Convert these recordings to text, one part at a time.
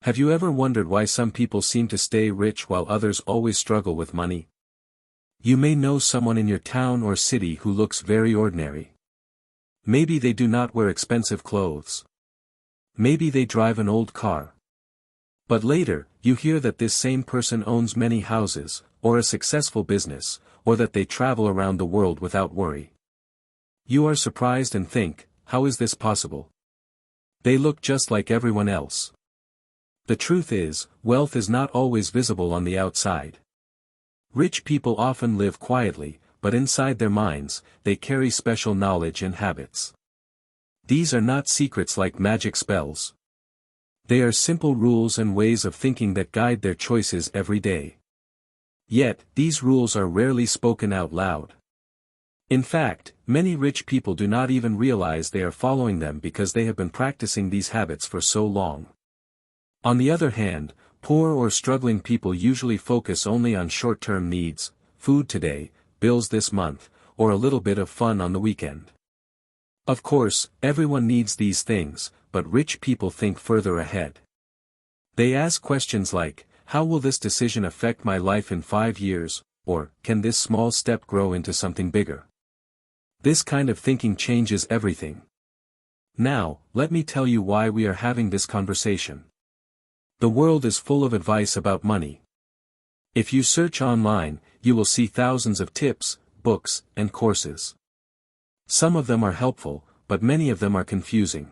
Have you ever wondered why some people seem to stay rich while others always struggle with money? You may know someone in your town or city who looks very ordinary. Maybe they do not wear expensive clothes. Maybe they drive an old car. But later, you hear that this same person owns many houses, or a successful business, or that they travel around the world without worry. You are surprised and think, how is this possible? They look just like everyone else. The truth is, wealth is not always visible on the outside. Rich people often live quietly, but inside their minds, they carry special knowledge and habits. These are not secrets like magic spells. They are simple rules and ways of thinking that guide their choices every day. Yet, these rules are rarely spoken out loud. In fact, many rich people do not even realize they are following them because they have been practicing these habits for so long. On the other hand, poor or struggling people usually focus only on short-term needs, food today, bills this month, or a little bit of fun on the weekend. Of course, everyone needs these things, but rich people think further ahead. They ask questions like, how will this decision affect my life in 5 years, or, can this small step grow into something bigger? This kind of thinking changes everything. Now, let me tell you why we are having this conversation. The world is full of advice about money. If you search online, you will see thousands of tips, books, and courses. Some of them are helpful, but many of them are confusing.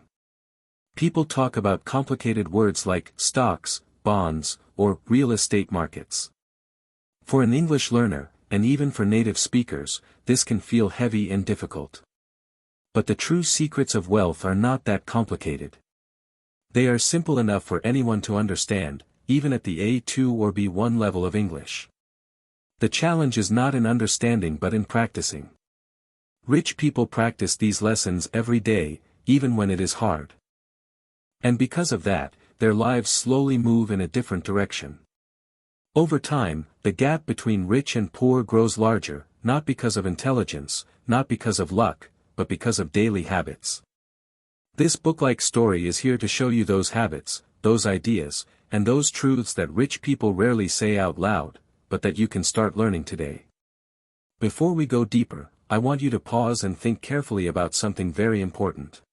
People talk about complicated words like stocks, bonds, or real estate markets. For an English learner, and even for native speakers, this can feel heavy and difficult. But the true secrets of wealth are not that complicated. They are simple enough for anyone to understand, even at the A2 or B1 level of English. The challenge is not in understanding but in practicing. Rich people practice these lessons every day, even when it is hard. And because of that, their lives slowly move in a different direction. Over time, the gap between rich and poor grows larger, not because of intelligence, not because of luck, but because of daily habits. This book-like story is here to show you those habits, those ideas, and those truths that rich people rarely say out loud, but that you can start learning today. Before we go deeper, I want you to pause and think carefully about something very important.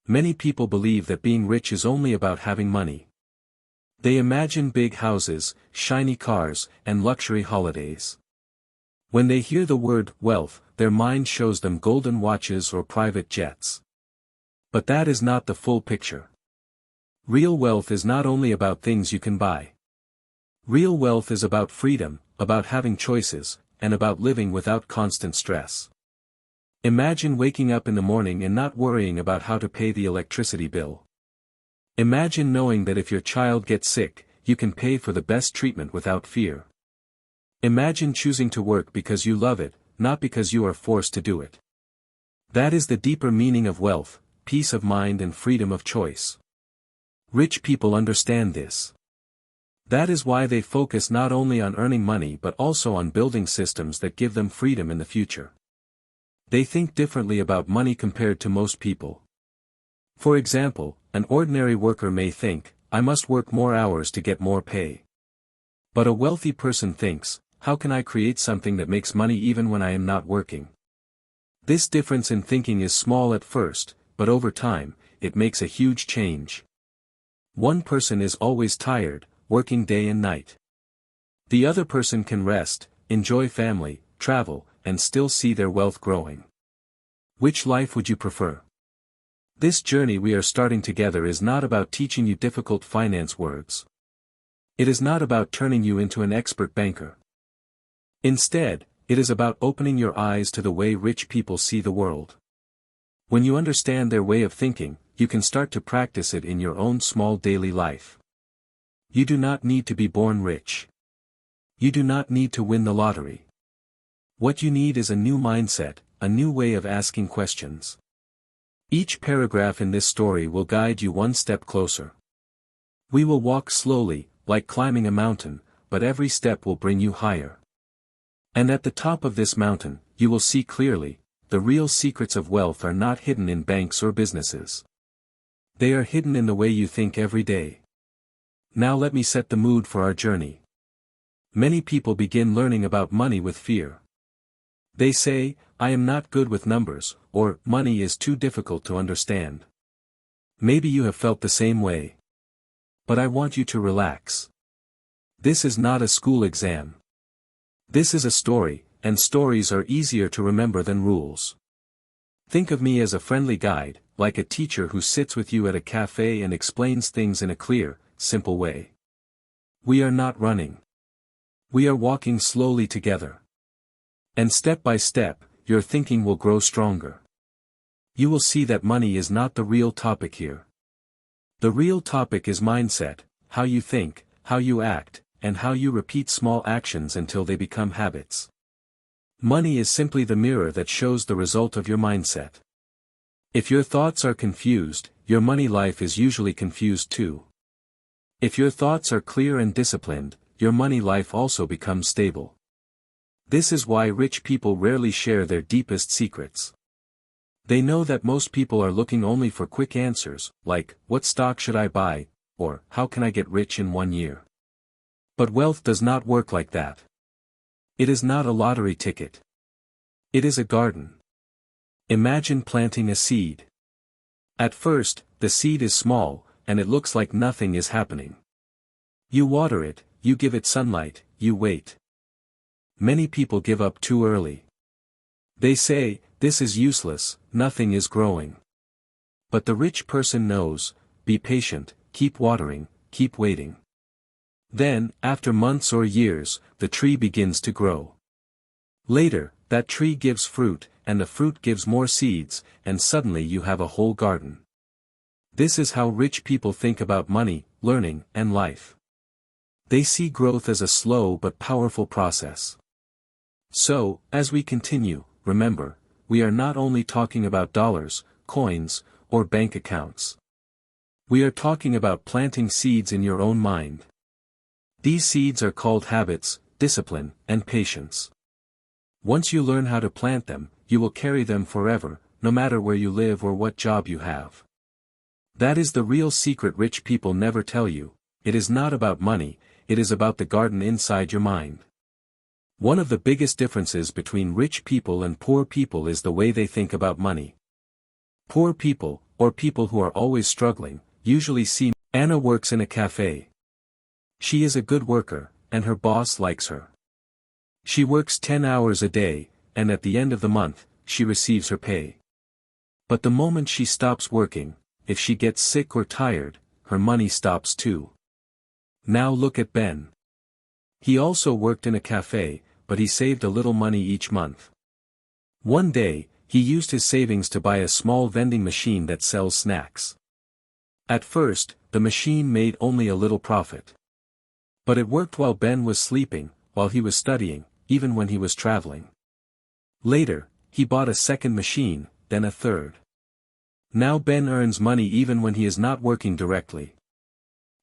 Many people believe that being rich is only about having money. They imagine big houses, shiny cars, and luxury holidays. When they hear the word wealth, their mind shows them golden watches or private jets. But that is not the full picture. Real wealth is not only about things you can buy. Real wealth is about freedom, about having choices, and about living without constant stress. Imagine waking up in the morning and not worrying about how to pay the electricity bill. Imagine knowing that if your child gets sick, you can pay for the best treatment without fear. Imagine choosing to work because you love it, not because you are forced to do it. That is the deeper meaning of wealth, peace of mind and freedom of choice. Rich people understand this. That is why they focus not only on earning money but also on building systems that give them freedom in the future. They think differently about money compared to most people. For example, an ordinary worker may think, I must work more hours to get more pay. But a wealthy person thinks, how can I create something that makes money even when I am not working? This difference in thinking is small at first, but over time, it makes a huge change. One person is always tired, working day and night. The other person can rest, enjoy family, travel, and still see their wealth growing. Which life would you prefer? This journey we are starting together is not about teaching you difficult finance words. It is not about turning you into an expert banker. Instead, it is about opening your eyes to the way rich people see the world. When you understand their way of thinking, you can start to practice it in your own small daily life. You do not need to be born rich. You do not need to win the lottery. What you need is a new mindset, a new way of asking questions. Each paragraph in this story will guide you one step closer. We will walk slowly, like climbing a mountain, but every step will bring you higher. And at the top of this mountain, you will see clearly, the real secrets of wealth are not hidden in banks or businesses. They are hidden in the way you think every day. Now let me set the mood for our journey. Many people begin learning about money with fear. They say, I am not good with numbers, or money is too difficult to understand. Maybe you have felt the same way. But I want you to relax. This is not a school exam. This is a story, and stories are easier to remember than rules. Think of me as a friendly guide, like a teacher who sits with you at a cafe and explains things in a clear, simple way. We are not running. We are walking slowly together. And step by step, your thinking will grow stronger. You will see that money is not the real topic here. The real topic is mindset, how you think, how you act, and how you repeat small actions until they become habits. Money is simply the mirror that shows the result of your mindset. If your thoughts are confused, your money life is usually confused too. If your thoughts are clear and disciplined, your money life also becomes stable. This is why rich people rarely share their deepest secrets. They know that most people are looking only for quick answers, like, what stock should I buy, or, how can I get rich in 1 year? But wealth does not work like that. It is not a lottery ticket. It is a garden. Imagine planting a seed. At first, the seed is small, and it looks like nothing is happening. You water it, you give it sunlight, you wait. Many people give up too early. They say, this is useless, nothing is growing. But the rich person knows, be patient, keep watering, keep waiting. Then, after months or years, the tree begins to grow. Later, that tree gives fruit, and the fruit gives more seeds, and suddenly you have a whole garden. This is how rich people think about money, learning, and life. They see growth as a slow but powerful process. So, as we continue, remember, we are not only talking about dollars, coins, or bank accounts. We are talking about planting seeds in your own mind. These seeds are called habits, discipline, and patience. Once you learn how to plant them, you will carry them forever, no matter where you live or what job you have. That is the real secret rich people never tell you. It is not about money, it is about the garden inside your mind. One of the biggest differences between rich people and poor people is the way they think about money. Poor people, or people who are always struggling, usually see Anna works in a cafe. She is a good worker, and her boss likes her. She works 10 hours a day, and at the end of the month, she receives her pay. But the moment she stops working, if she gets sick or tired, her money stops too. Now look at Ben. He also worked in a cafe, but he saved a little money each month. One day, he used his savings to buy a small vending machine that sells snacks. At first, the machine made only a little profit. But it worked while Ben was sleeping, while he was studying, even when he was traveling. Later, he bought a second machine, then a third. Now Ben earns money even when he is not working directly.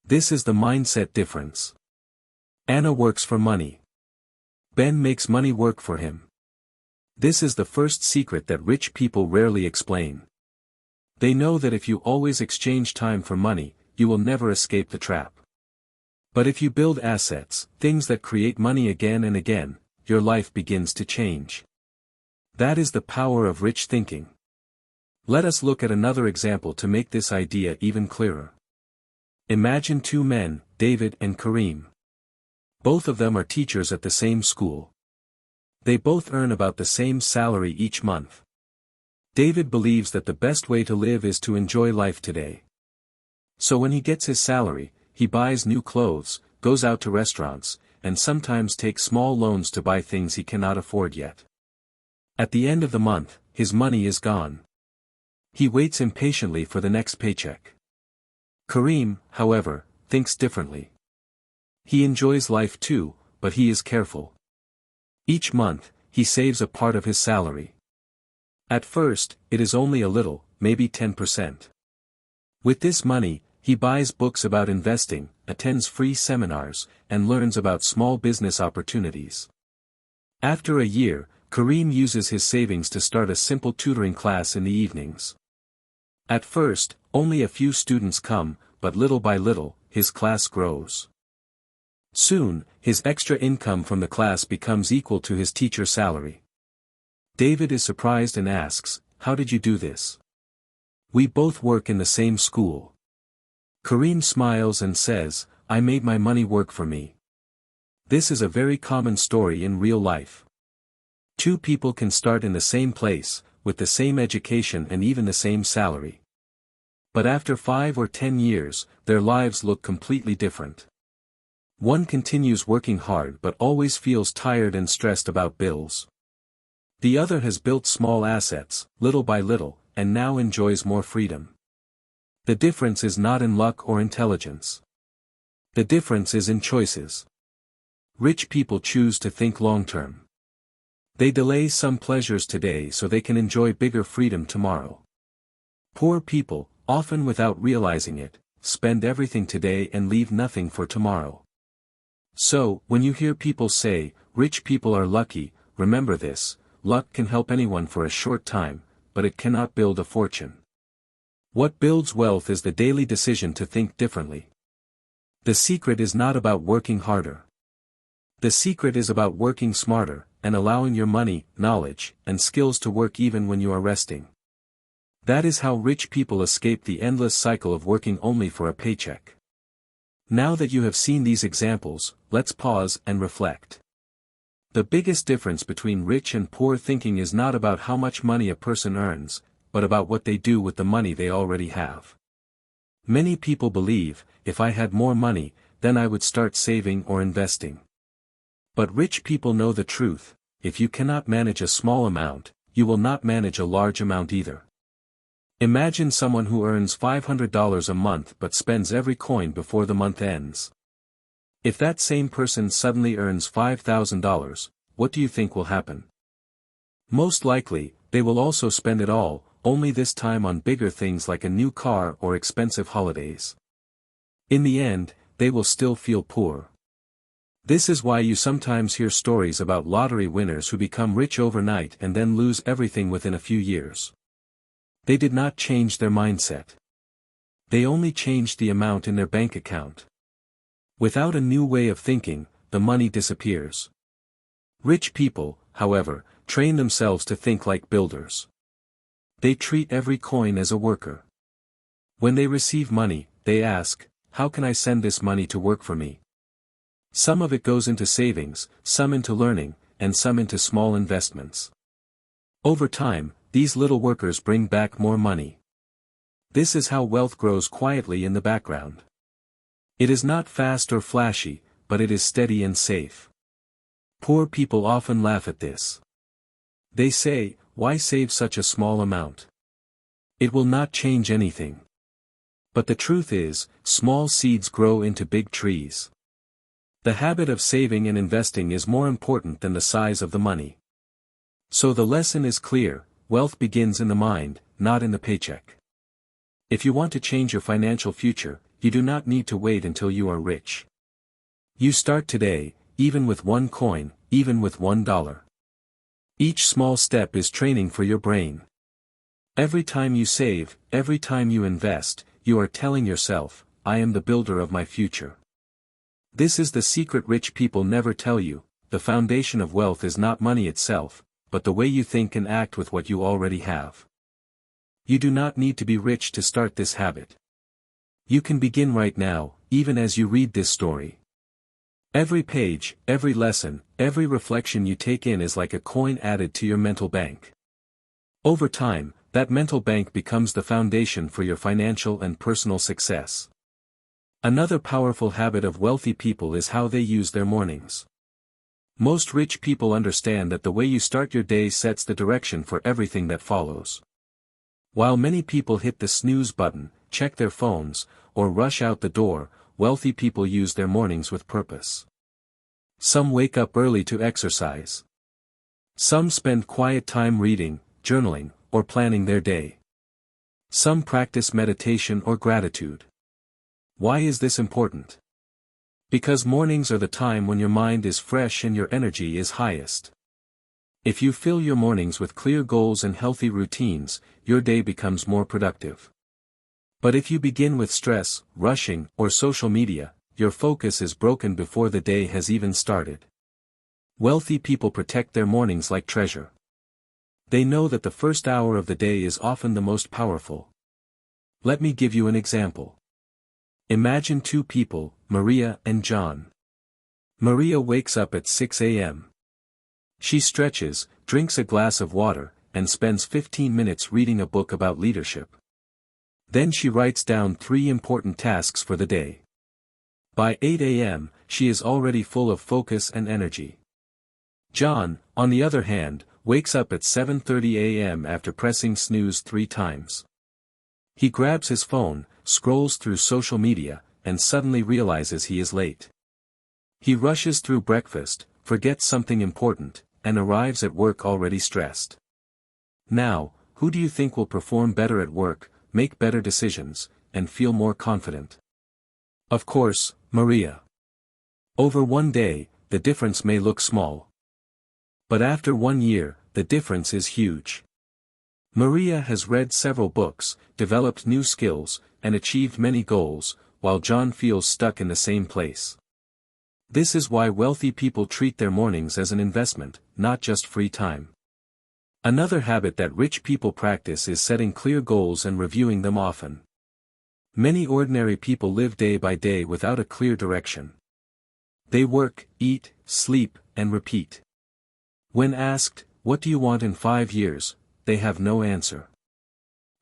This is the mindset difference. Anna works for money. Ben makes money work for him. This is the first secret that rich people rarely explain. They know that if you always exchange time for money, you will never escape the trap. But if you build assets, things that create money again and again, your life begins to change. That is the power of rich thinking. Let us look at another example to make this idea even clearer. Imagine two men, David and Kareem. Both of them are teachers at the same school. They both earn about the same salary each month. David believes that the best way to live is to enjoy life today. So when he gets his salary, he buys new clothes, goes out to restaurants, and sometimes takes small loans to buy things he cannot afford yet. At the end of the month, his money is gone. He waits impatiently for the next paycheck. Kareem, however, thinks differently. He enjoys life too, but he is careful. Each month, he saves a part of his salary. At first, it is only a little, maybe 10%. With this money, he buys books about investing, attends free seminars, and learns about small business opportunities. After a year, Kareem uses his savings to start a simple tutoring class in the evenings. At first, only a few students come, but little by little, his class grows. Soon, his extra income from the class becomes equal to his teacher's salary. David is surprised and asks, "How did you do this?" "We both work in the same school." Kareem smiles and says, "I made my money work for me." This is a very common story in real life. Two people can start in the same place, with the same education and even the same salary. But after 5 or 10 years, their lives look completely different. One continues working hard but always feels tired and stressed about bills. The other has built small assets, little by little, and now enjoys more freedom. The difference is not in luck or intelligence. The difference is in choices. Rich people choose to think long-term. They delay some pleasures today so they can enjoy bigger freedom tomorrow. Poor people, often without realizing it, spend everything today and leave nothing for tomorrow. So, when you hear people say, "Rich people are lucky," remember this: luck can help anyone for a short time, but it cannot build a fortune. What builds wealth is the daily decision to think differently. The secret is not about working harder. The secret is about working smarter, and allowing your money, knowledge, and skills to work even when you are resting. That is how rich people escape the endless cycle of working only for a paycheck. Now that you have seen these examples, let's pause and reflect. The biggest difference between rich and poor thinking is not about how much money a person earns, but about what they do with the money they already have. Many people believe, "If I had more money, then I would start saving or investing." But rich people know the truth: if you cannot manage a small amount, you will not manage a large amount either. Imagine someone who earns $500 a month but spends every coin before the month ends. If that same person suddenly earns $5,000, what do you think will happen? Most likely, they will also spend it all, only this time on bigger things like a new car or expensive holidays. In the end, they will still feel poor. This is why you sometimes hear stories about lottery winners who become rich overnight and then lose everything within a few years. They did not change their mindset. They only changed the amount in their bank account. Without a new way of thinking, the money disappears. Rich people, however, train themselves to think like builders. They treat every coin as a worker. When they receive money, they ask, "How can I send this money to work for me?" Some of it goes into savings, some into learning, and some into small investments. Over time, these little workers bring back more money. This is how wealth grows quietly in the background. It is not fast or flashy, but it is steady and safe. Poor people often laugh at this. They say, "Why save such a small amount? It will not change anything." But the truth is, small seeds grow into big trees. The habit of saving and investing is more important than the size of the money. So the lesson is clear: wealth begins in the mind, not in the paycheck. If you want to change your financial future, you do not need to wait until you are rich. You start today, even with one coin, even with $1. Each small step is training for your brain. Every time you save, every time you invest, you are telling yourself, "I am the builder of my future." This is the secret rich people never tell you: the foundation of wealth is not money itself, but the way you think and act with what you already have. You do not need to be rich to start this habit. You can begin right now, even as you read this story. Every page, every lesson, every reflection you take in is like a coin added to your mental bank. Over time, that mental bank becomes the foundation for your financial and personal success. Another powerful habit of wealthy people is how they use their mornings. Most rich people understand that the way you start your day sets the direction for everything that follows. While many people hit the snooze button, check their phones, or rush out the door, wealthy people use their mornings with purpose. Some wake up early to exercise. Some spend quiet time reading, journaling, or planning their day. Some practice meditation or gratitude. Why is this important? Because mornings are the time when your mind is fresh and your energy is highest. If you fill your mornings with clear goals and healthy routines, your day becomes more productive. But if you begin with stress, rushing, or social media, your focus is broken before the day has even started. Wealthy people protect their mornings like treasure. They know that the first hour of the day is often the most powerful. Let me give you an example. Imagine two people, Maria and John. Maria wakes up at 6 a.m. She stretches, drinks a glass of water, and spends 15 minutes reading a book about leadership. Then she writes down 3 important tasks for the day. By 8 a.m., she is already full of focus and energy. John, on the other hand, wakes up at 7:30 a.m. after pressing snooze 3 times. He grabs his phone, scrolls through social media, and suddenly realizes he is late. He rushes through breakfast, forgets something important, and arrives at work already stressed. Now, who do you think will perform better at work, make better decisions, and feel more confident? Of course, Maria. Over one day, the difference may look small. But after 1 year, the difference is huge. Maria has read several books, developed new skills, and achieved many goals, while John feels stuck in the same place. This is why wealthy people treat their mornings as an investment, not just free time. Another habit that rich people practice is setting clear goals and reviewing them often. Many ordinary people live day by day without a clear direction. They work, eat, sleep, and repeat. When asked, "What do you want in 5 years?" they have no answer.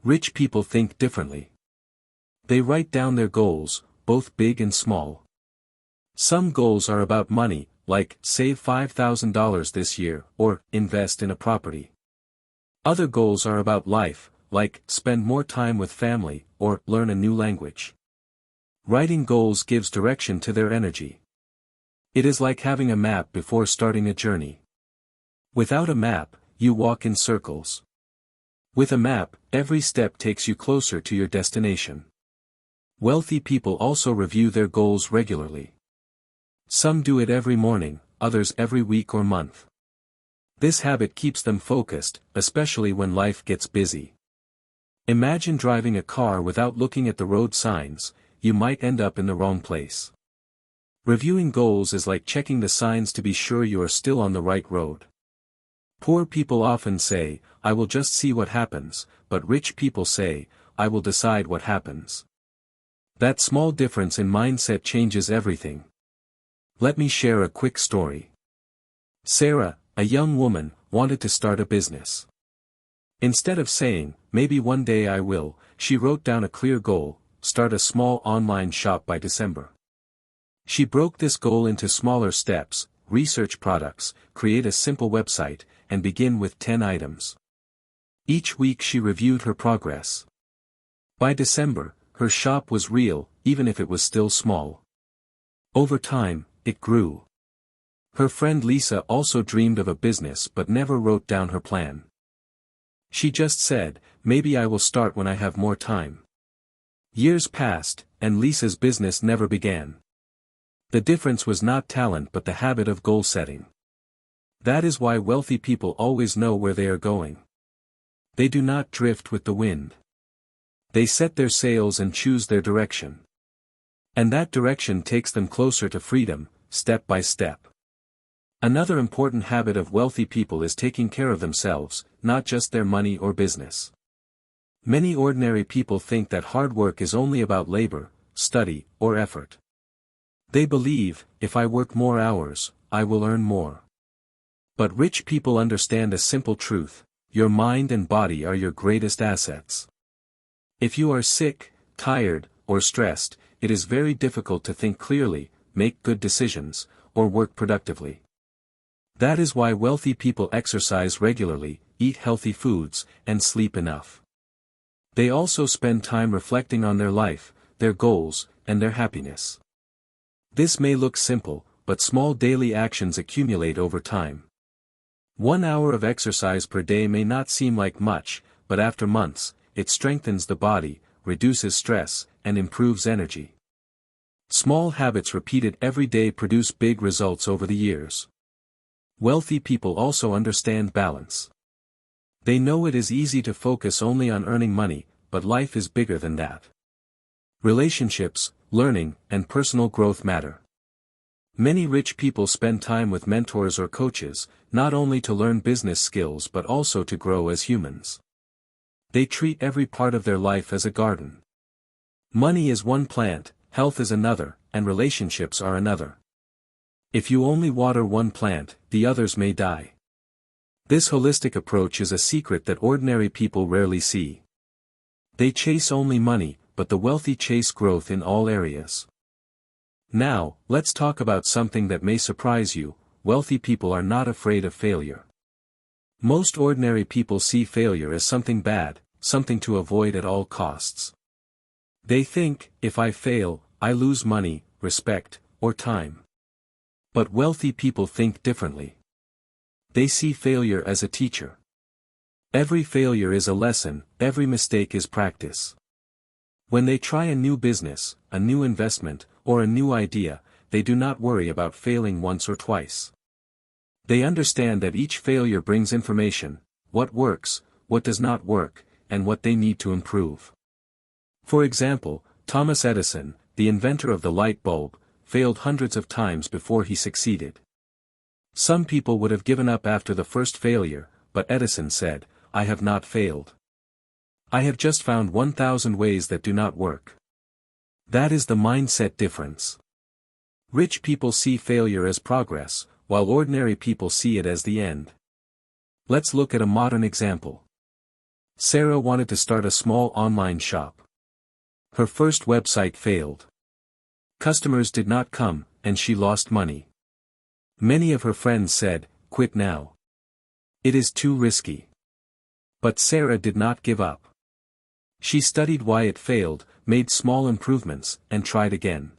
Rich people think differently. They write down their goals, both big and small. Some goals are about money, like save $5,000 this year, or invest in a property. Other goals are about life, like spend more time with family, or learn a new language. Writing goals gives direction to their energy. It is like having a map before starting a journey. Without a map, you walk in circles. With a map, every step takes you closer to your destination. Wealthy people also review their goals regularly. Some do it every morning, others every week or month. This habit keeps them focused, especially when life gets busy. Imagine driving a car without looking at the road signs, you might end up in the wrong place. Reviewing goals is like checking the signs to be sure you are still on the right road. Poor people often say, "I will just see what happens," but rich people say, "I will decide what happens." That small difference in mindset changes everything. Let me share a quick story. Sarah, a young woman, wanted to start a business. Instead of saying, "Maybe one day I will," she wrote down a clear goal: start a small online shop by December. She broke this goal into smaller steps: research products, create a simple website, and begin with 10 items. Each week she reviewed her progress. By December, her shop was real, even if it was still small. Over time, it grew. Her friend Lisa also dreamed of a business but never wrote down her plan. She just said, "Maybe I will start when I have more time." Years passed, and Lisa's business never began. The difference was not talent but the habit of goal setting. That is why wealthy people always know where they are going. They do not drift with the wind. They set their sails and choose their direction. And that direction takes them closer to freedom, step by step. Another important habit of wealthy people is taking care of themselves, not just their money or business. Many ordinary people think that hard work is only about labor, study, or effort. They believe, "If I work more hours, I will earn more." But rich people understand a simple truth: your mind and body are your greatest assets. If you are sick, tired, or stressed, it is very difficult to think clearly, make good decisions, or work productively. That is why wealthy people exercise regularly, eat healthy foods, and sleep enough. They also spend time reflecting on their life, their goals, and their happiness. This may look simple, but small daily actions accumulate over time. 1 hour of exercise per day may not seem like much, but after months, it strengthens the body, reduces stress, and improves energy. Small habits repeated every day produce big results over the years. Wealthy people also understand balance. They know it is easy to focus only on earning money, but life is bigger than that. Relationships, learning, and personal growth matter. Many rich people spend time with mentors or coaches, not only to learn business skills but also to grow as humans. They treat every part of their life as a garden. Money is one plant, health is another, and relationships are another. If you only water one plant, the others may die. This holistic approach is a secret that ordinary people rarely see. They chase only money, but the wealthy chase growth in all areas. Now, let's talk about something that may surprise you. Wealthy people are not afraid of failure. Most ordinary people see failure as something bad, something to avoid at all costs. They think, if I fail, I lose money, respect, or time. But wealthy people think differently. They see failure as a teacher. Every failure is a lesson, every mistake is practice. When they try a new business, a new investment, or a new idea, they do not worry about failing once or twice. They understand that each failure brings information, what works, what does not work, and what they need to improve. For example, Thomas Edison, the inventor of the light bulb, failed hundreds of times before he succeeded. Some people would have given up after the first failure, but Edison said, "I have not failed. I have just found 1,000 ways that do not work." That is the mindset difference. Rich people see failure as progress, while ordinary people see it as the end. Let's look at a modern example. Sarah wanted to start a small online shop. Her first website failed. Customers did not come, and she lost money. Many of her friends said, "Quit now. It is too risky." But Sarah did not give up. She studied why it failed, made small improvements, and tried again.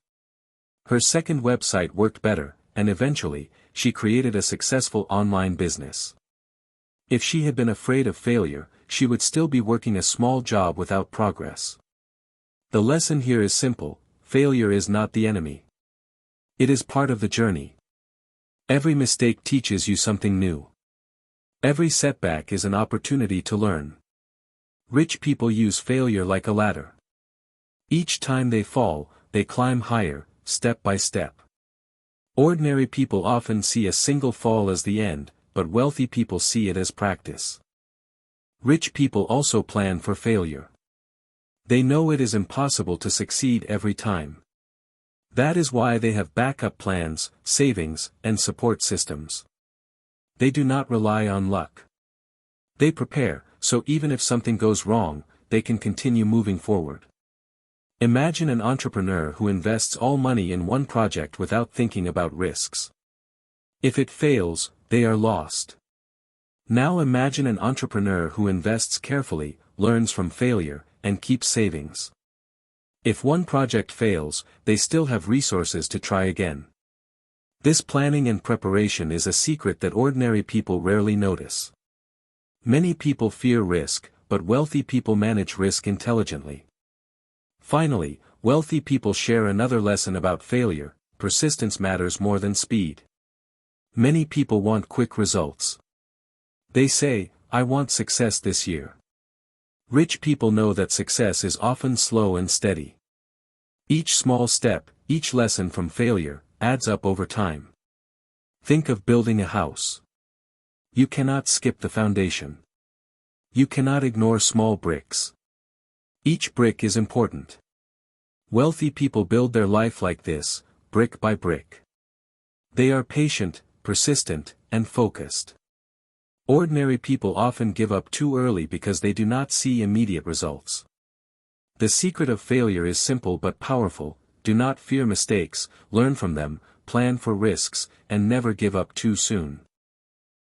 Her second website worked better, and eventually, she created a successful online business. If she had been afraid of failure, she would still be working a small job without progress. The lesson here is simple: failure is not the enemy. It is part of the journey. Every mistake teaches you something new. Every setback is an opportunity to learn. Rich people use failure like a ladder. Each time they fall, they climb higher, step by step. Ordinary people often see a single fall as the end, but wealthy people see it as practice. Rich people also plan for failure. They know it is impossible to succeed every time. That is why they have backup plans, savings, and support systems. They do not rely on luck. They prepare, so even if something goes wrong, they can continue moving forward. Imagine an entrepreneur who invests all money in one project without thinking about risks. If it fails, they are lost. Now imagine an entrepreneur who invests carefully, learns from failure, and keeps savings. If one project fails, they still have resources to try again. This planning and preparation is a secret that ordinary people rarely notice. Many people fear risk, but wealthy people manage risk intelligently. Finally, wealthy people share another lesson about failure: persistence matters more than speed. Many people want quick results. They say, "I want success this year." Rich people know that success is often slow and steady. Each small step, each lesson from failure, adds up over time. Think of building a house. You cannot skip the foundation. You cannot ignore small bricks. Each brick is important. Wealthy people build their life like this, brick by brick. They are patient, persistent, and focused. Ordinary people often give up too early because they do not see immediate results. The secret of failure is simple but powerful: do not fear mistakes, learn from them, plan for risks, and never give up too soon.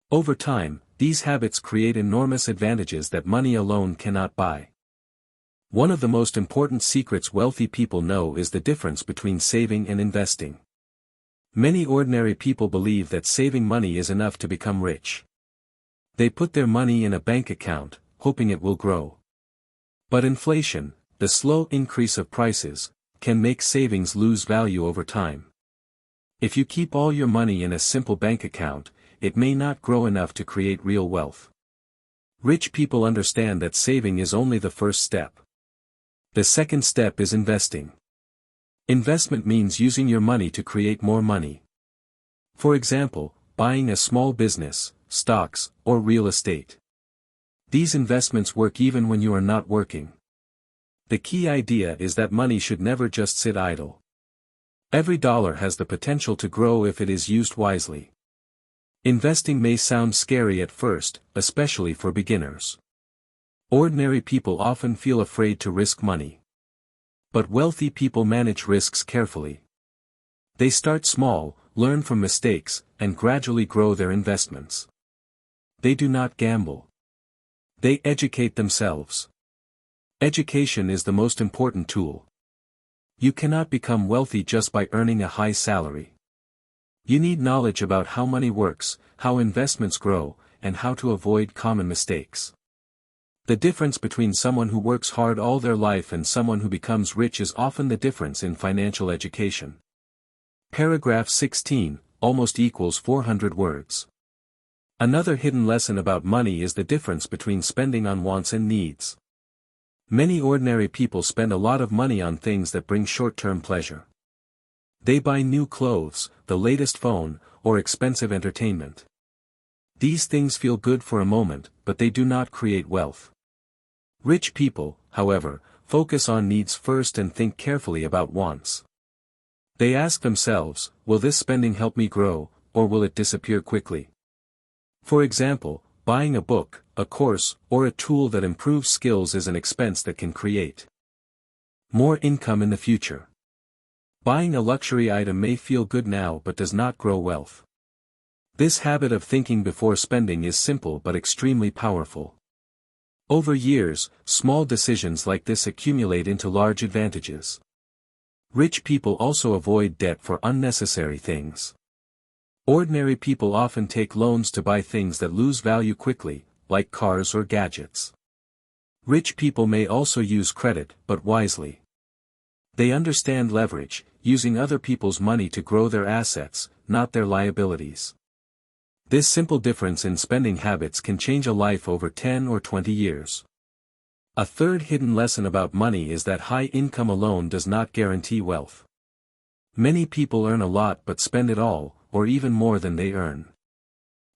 Over time, these habits create enormous advantages that money alone cannot buy. One of the most important secrets wealthy people know is the difference between saving and investing. Many ordinary people believe that saving money is enough to become rich. They put their money in a bank account, hoping it will grow. But inflation, the slow increase of prices, can make savings lose value over time. If you keep all your money in a simple bank account, it may not grow enough to create real wealth. Rich people understand that saving is only the first step. The second step is investing. Investment means using your money to create more money. For example, buying a small business, stocks, or real estate. These investments work even when you are not working. The key idea is that money should never just sit idle. Every dollar has the potential to grow if it is used wisely. Investing may sound scary at first, especially for beginners. Ordinary people often feel afraid to risk money. But wealthy people manage risks carefully. They start small, learn from mistakes, and gradually grow their investments. They do not gamble. They educate themselves. Education is the most important tool. You cannot become wealthy just by earning a high salary. You need knowledge about how money works, how investments grow, and how to avoid common mistakes. The difference between someone who works hard all their life and someone who becomes rich is often the difference in financial education. Paragraph 16, almost equals 400 words. Another hidden lesson about money is the difference between spending on wants and needs. Many ordinary people spend a lot of money on things that bring short-term pleasure. They buy new clothes, the latest phone, or expensive entertainment. These things feel good for a moment, but they do not create wealth. Rich people, however, focus on needs first and think carefully about wants. They ask themselves, will this spending help me grow, or will it disappear quickly? For example, buying a book, a course, or a tool that improves skills is an expense that can create more income in the future. Buying a luxury item may feel good now but does not grow wealth. This habit of thinking before spending is simple but extremely powerful. Over years, small decisions like this accumulate into large advantages. Rich people also avoid debt for unnecessary things. Ordinary people often take loans to buy things that lose value quickly, like cars or gadgets. Rich people may also use credit, but wisely. They understand leverage, using other people's money to grow their assets, not their liabilities. This simple difference in spending habits can change a life over 10 or 20 years. A third hidden lesson about money is that high income alone does not guarantee wealth. Many people earn a lot but spend it all, or even more than they earn.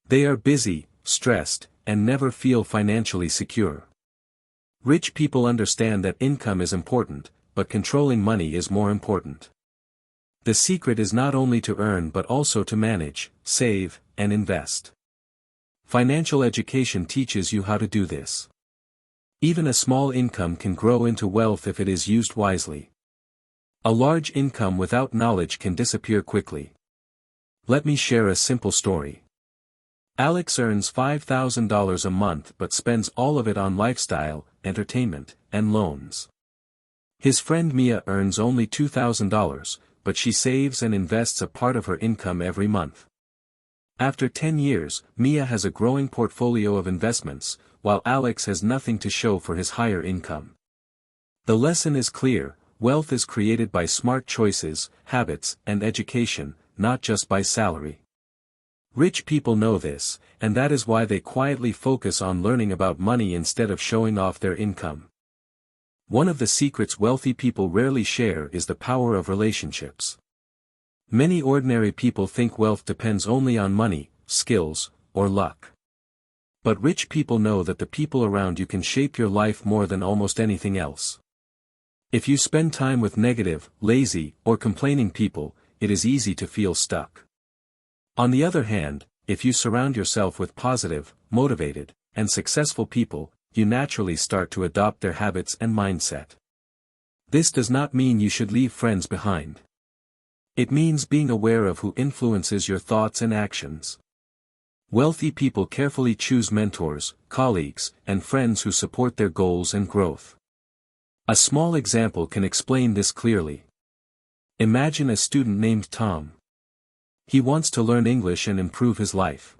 They are busy, stressed, and never feel financially secure. Rich people understand that income is important, but controlling money is more important. The secret is not only to earn but also to manage, save, and invest. Financial education teaches you how to do this. Even a small income can grow into wealth if it is used wisely. A large income without knowledge can disappear quickly. Let me share a simple story. Alex earns $5,000 a month but spends all of it on lifestyle, entertainment, and loans. His friend Mia earns only $2,000, but she saves and invests a part of her income every month. After 10 years, Mia has a growing portfolio of investments, while Alex has nothing to show for his higher income. The lesson is clear: wealth is created by smart choices, habits, and education, not just by salary. Rich people know this, and that is why they quietly focus on learning about money instead of showing off their income. One of the secrets wealthy people rarely share is the power of relationships. Many ordinary people think wealth depends only on money, skills, or luck. But rich people know that the people around you can shape your life more than almost anything else. If you spend time with negative, lazy, or complaining people, it is easy to feel stuck. On the other hand, if you surround yourself with positive, motivated, and successful people, you naturally start to adopt their habits and mindset. This does not mean you should leave friends behind. It means being aware of who influences your thoughts and actions. Wealthy people carefully choose mentors, colleagues, and friends who support their goals and growth. A small example can explain this clearly. Imagine a student named Tom. He wants to learn English and improve his life.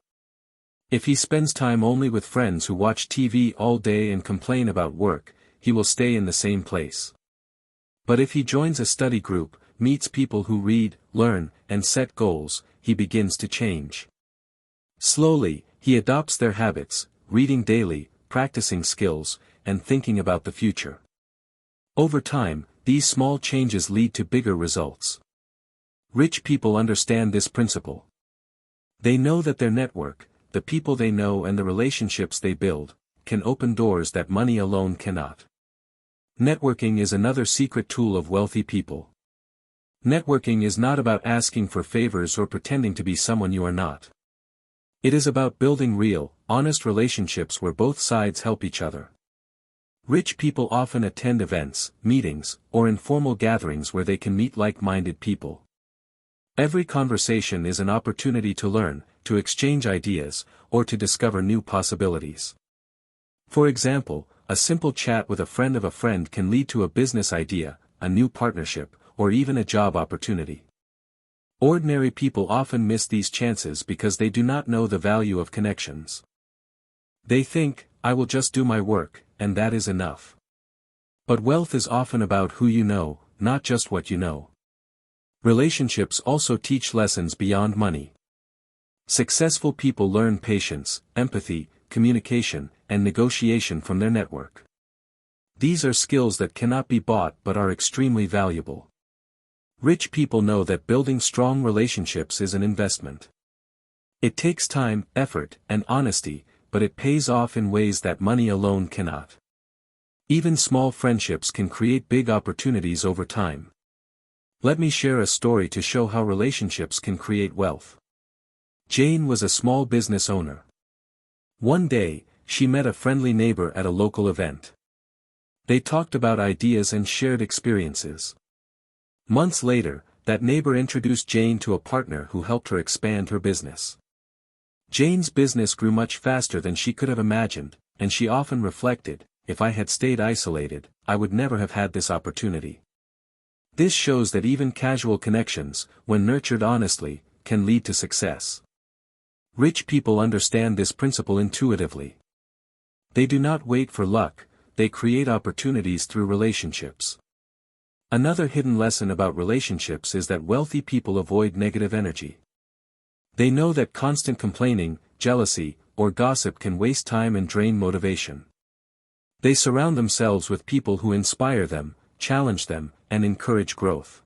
If he spends time only with friends who watch TV all day and complain about work, he will stay in the same place. But if he joins a study group, meets people who read, learn, and set goals, he begins to change. Slowly, he adopts their habits, reading daily, practicing skills, and thinking about the future. Over time, these small changes lead to bigger results. Rich people understand this principle. They know that their network, the people they know and the relationships they build, can open doors that money alone cannot. Networking is another secret tool of wealthy people. Networking is not about asking for favors or pretending to be someone you are not. It is about building real, honest relationships where both sides help each other. Rich people often attend events, meetings, or informal gatherings where they can meet like-minded people. Every conversation is an opportunity to learn, to exchange ideas, or to discover new possibilities. For example, a simple chat with a friend of a friend can lead to a business idea, a new partnership, or even a job opportunity. Ordinary people often miss these chances because they do not know the value of connections. They think, I will just do my work, and that is enough. But wealth is often about who you know, not just what you know. Relationships also teach lessons beyond money. Successful people learn patience, empathy, communication, and negotiation from their network. These are skills that cannot be bought but are extremely valuable. Rich people know that building strong relationships is an investment. It takes time, effort, and honesty, but it pays off in ways that money alone cannot. Even small friendships can create big opportunities over time. Let me share a story to show how relationships can create wealth. Jane was a small business owner. One day, she met a friendly neighbor at a local event. They talked about ideas and shared experiences. Months later, that neighbor introduced Jane to a partner who helped her expand her business. Jane's business grew much faster than she could have imagined, and she often reflected, if I had stayed isolated, I would never have had this opportunity. This shows that even casual connections, when nurtured honestly, can lead to success. Rich people understand this principle intuitively. They do not wait for luck, they create opportunities through relationships. Another hidden lesson about relationships is that wealthy people avoid negative energy. They know that constant complaining, jealousy, or gossip can waste time and drain motivation. They surround themselves with people who inspire them, challenge them, and encourage growth.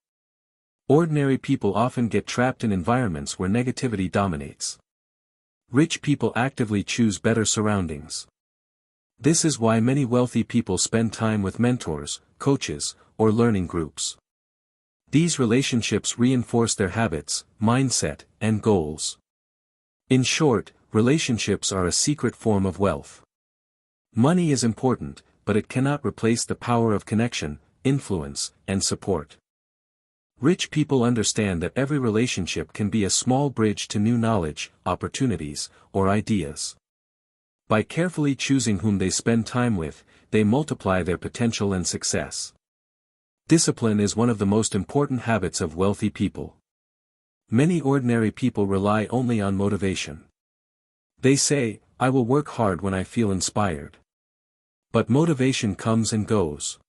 Ordinary people often get trapped in environments where negativity dominates. Rich people actively choose better surroundings. This is why many wealthy people spend time with mentors, coaches, or learning groups. These relationships reinforce their habits, mindset, and goals. In short, relationships are a secret form of wealth. Money is important, but it cannot replace the power of connection, influence, and support. Rich people understand that every relationship can be a small bridge to new knowledge, opportunities, or ideas. By carefully choosing whom they spend time with, they multiply their potential and success. Discipline is one of the most important habits of wealthy people. Many ordinary people rely only on motivation. They say, I will work hard when I feel inspired. But motivation comes and goes.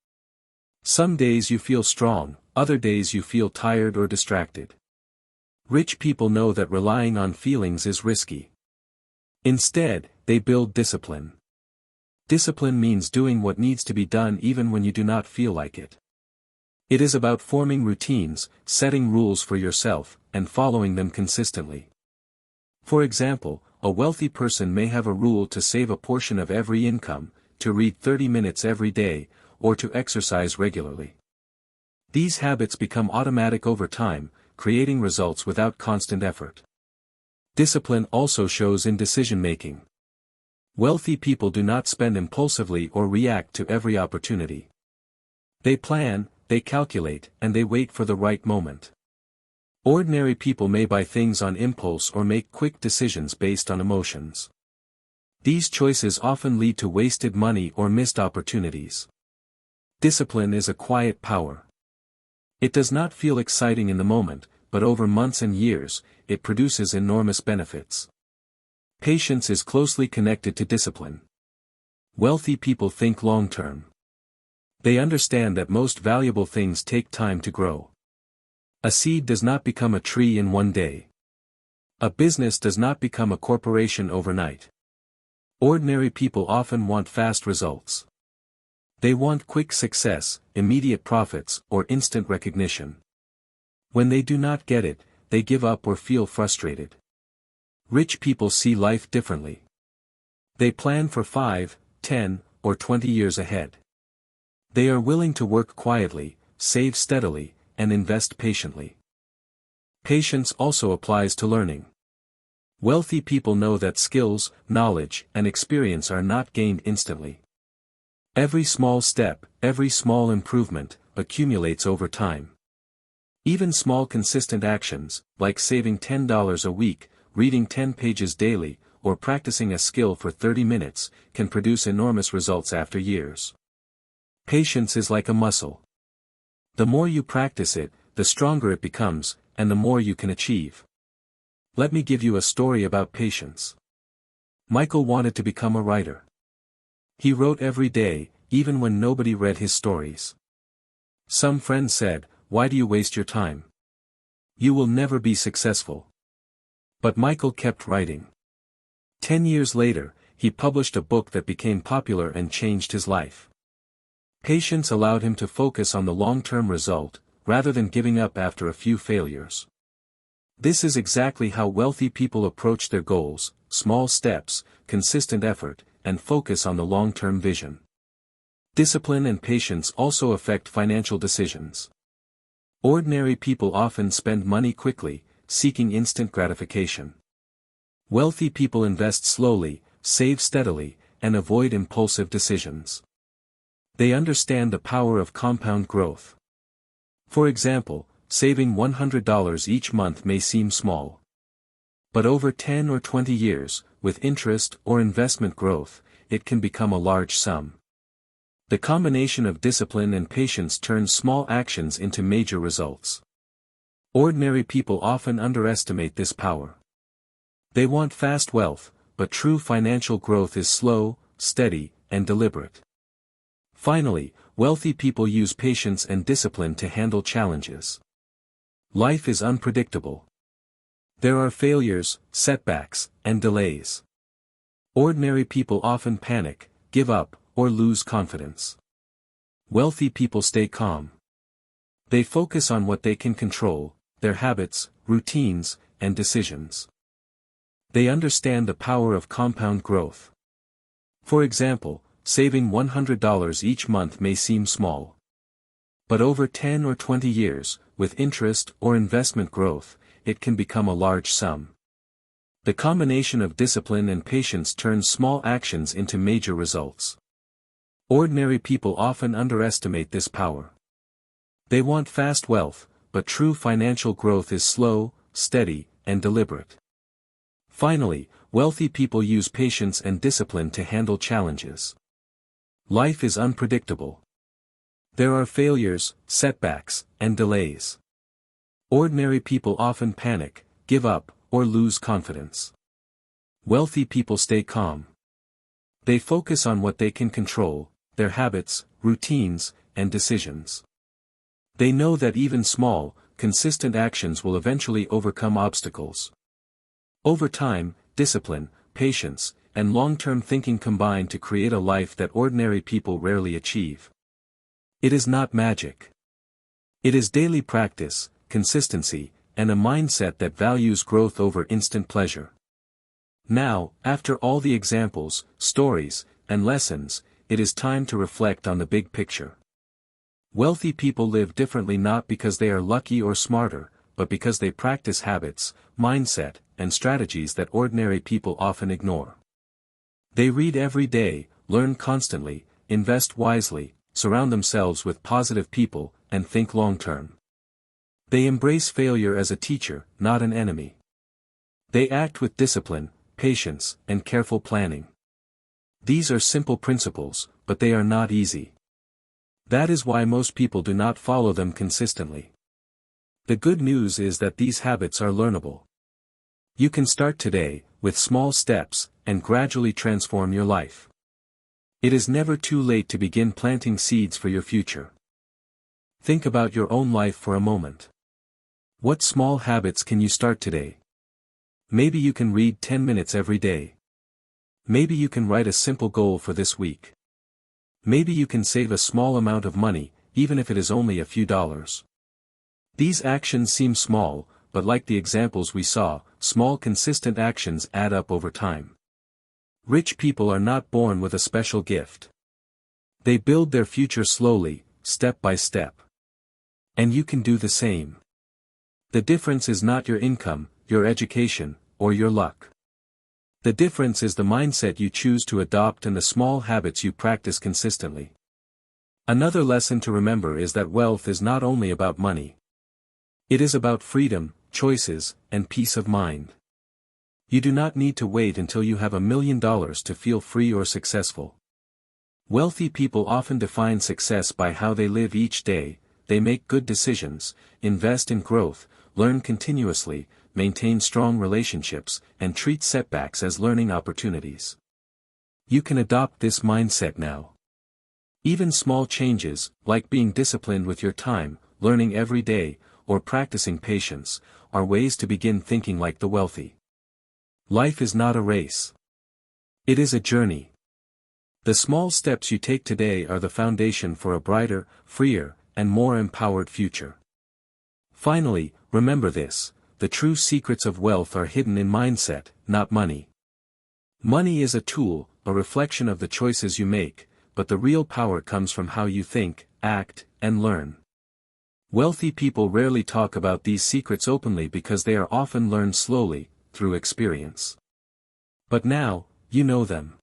Some days you feel strong, other days you feel tired or distracted. Rich people know that relying on feelings is risky. Instead, they build discipline. Discipline means doing what needs to be done even when you do not feel like it. It is about forming routines, setting rules for yourself, and following them consistently. For example, a wealthy person may have a rule to save a portion of every income, to read 30 minutes every day, or to exercise regularly. These habits become automatic over time, creating results without constant effort. Discipline also shows in decision-making. Wealthy people do not spend impulsively or react to every opportunity. They plan, they calculate, and they wait for the right moment. Ordinary people may buy things on impulse or make quick decisions based on emotions. These choices often lead to wasted money or missed opportunities. Discipline is a quiet power. It does not feel exciting in the moment, but over months and years, it produces enormous benefits. Patience is closely connected to discipline. Wealthy people think long-term. They understand that most valuable things take time to grow. A seed does not become a tree in one day. A business does not become a corporation overnight. Ordinary people often want fast results. They want quick success, immediate profits, or instant recognition. When they do not get it, they give up or feel frustrated. Rich people see life differently. They plan for 5, 10, or 20 years ahead. They are willing to work quietly, save steadily, and invest patiently. Patience also applies to learning. Wealthy people know that skills, knowledge, and experience are not gained instantly. Every small step, every small improvement, accumulates over time. Even small consistent actions, like saving $10 a week, reading 10 pages daily, or practicing a skill for 30 minutes, can produce enormous results after years. Patience is like a muscle. The more you practice it, the stronger it becomes, and the more you can achieve. Let me give you a story about patience. Michael wanted to become a writer. He wrote every day, even when nobody read his stories. Some friends said, "Why do you waste your time? You will never be successful." But Michael kept writing. 10 years later, he published a book that became popular and changed his life. Patience allowed him to focus on the long-term result, rather than giving up after a few failures. This is exactly how wealthy people approach their goals: small steps, consistent effort, and focus on the long-term vision. Discipline and patience also affect financial decisions. Ordinary people often spend money quickly, seeking instant gratification. Wealthy people invest slowly, save steadily, and avoid impulsive decisions. They understand the power of compound growth. For example, saving $100 each month may seem small. But over 10 or 20 years, with interest or investment growth, it can become a large sum. The combination of discipline and patience turns small actions into major results. Ordinary people often underestimate this power. They want fast wealth, but true financial growth is slow, steady, and deliberate. Finally, wealthy people use patience and discipline to handle challenges. Life is unpredictable. There are failures, setbacks, and delays. Ordinary people often panic, give up, or lose confidence. Wealthy people stay calm. They focus on what they can control: their habits, routines, and decisions. They understand the power of compound growth. For example, saving $100 each month may seem small. But over 10 or 20 years, with interest or investment growth, it can become a large sum. The combination of discipline and patience turns small actions into major results. Ordinary people often underestimate this power. They want fast wealth, but true financial growth is slow, steady, and deliberate. Finally, wealthy people use patience and discipline to handle challenges. Life is unpredictable. There are failures, setbacks, and delays. Ordinary people often panic, give up, or lose confidence. Wealthy people stay calm. They focus on what they can control: their habits, routines, and decisions. They know that even small, consistent actions will eventually overcome obstacles. Over time, discipline, patience, and long-term thinking combine to create a life that ordinary people rarely achieve. It is not magic. It is daily practice, consistency, and a mindset that values growth over instant pleasure. Now, after all the examples, stories, and lessons, it is time to reflect on the big picture. Wealthy people live differently not because they are lucky or smarter, but because they practice habits, mindset, and strategies that ordinary people often ignore. They read every day, learn constantly, invest wisely, surround themselves with positive people, and think long-term. They embrace failure as a teacher, not an enemy. They act with discipline, patience, and careful planning. These are simple principles, but they are not easy. That is why most people do not follow them consistently. The good news is that these habits are learnable. You can start today, with small steps, and gradually transform your life. It is never too late to begin planting seeds for your future. Think about your own life for a moment. What small habits can you start today? Maybe you can read 10 minutes every day. Maybe you can write a simple goal for this week. Maybe you can save a small amount of money, even if it is only a few dollars. These actions seem small, but like the examples we saw, small consistent actions add up over time. Rich people are not born with a special gift. They build their future slowly, step by step. And you can do the same. The difference is not your income, your education, or your luck. The difference is the mindset you choose to adopt and the small habits you practice consistently. Another lesson to remember is that wealth is not only about money. It is about freedom, choices, and peace of mind. You do not need to wait until you have $1 million to feel free or successful. Wealthy people often define success by how they live each day. They make good decisions, invest in growth, learn continuously, maintain strong relationships, and treat setbacks as learning opportunities. You can adopt this mindset now. Even small changes, like being disciplined with your time, learning every day, or practicing patience, are ways to begin thinking like the wealthy. Life is not a race. It is a journey. The small steps you take today are the foundation for a brighter, freer, and more empowered future. Finally, remember this: the true secrets of wealth are hidden in mindset, not money. Money is a tool, a reflection of the choices you make, but the real power comes from how you think, act, and learn. Wealthy people rarely talk about these secrets openly because they are often learned slowly, through experience. But now, you know them.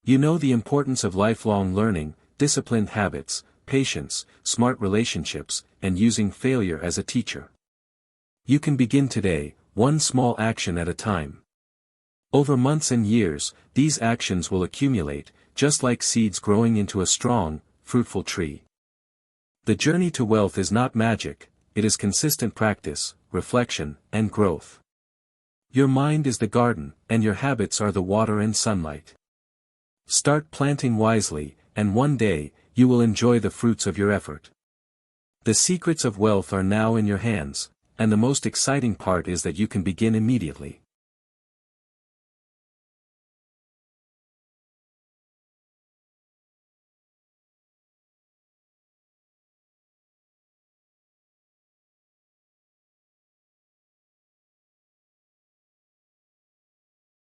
You know the importance of lifelong learning, disciplined habits, patience, smart relationships, and using failure as a teacher. You can begin today, one small action at a time. Over months and years, these actions will accumulate, just like seeds growing into a strong, fruitful tree. The journey to wealth is not magic, it is consistent practice, reflection, and growth. Your mind is the garden, and your habits are the water and sunlight. Start planting wisely, and one day, you will enjoy the fruits of your effort. The secrets of wealth are now in your hands, and the most exciting part is that you can begin immediately.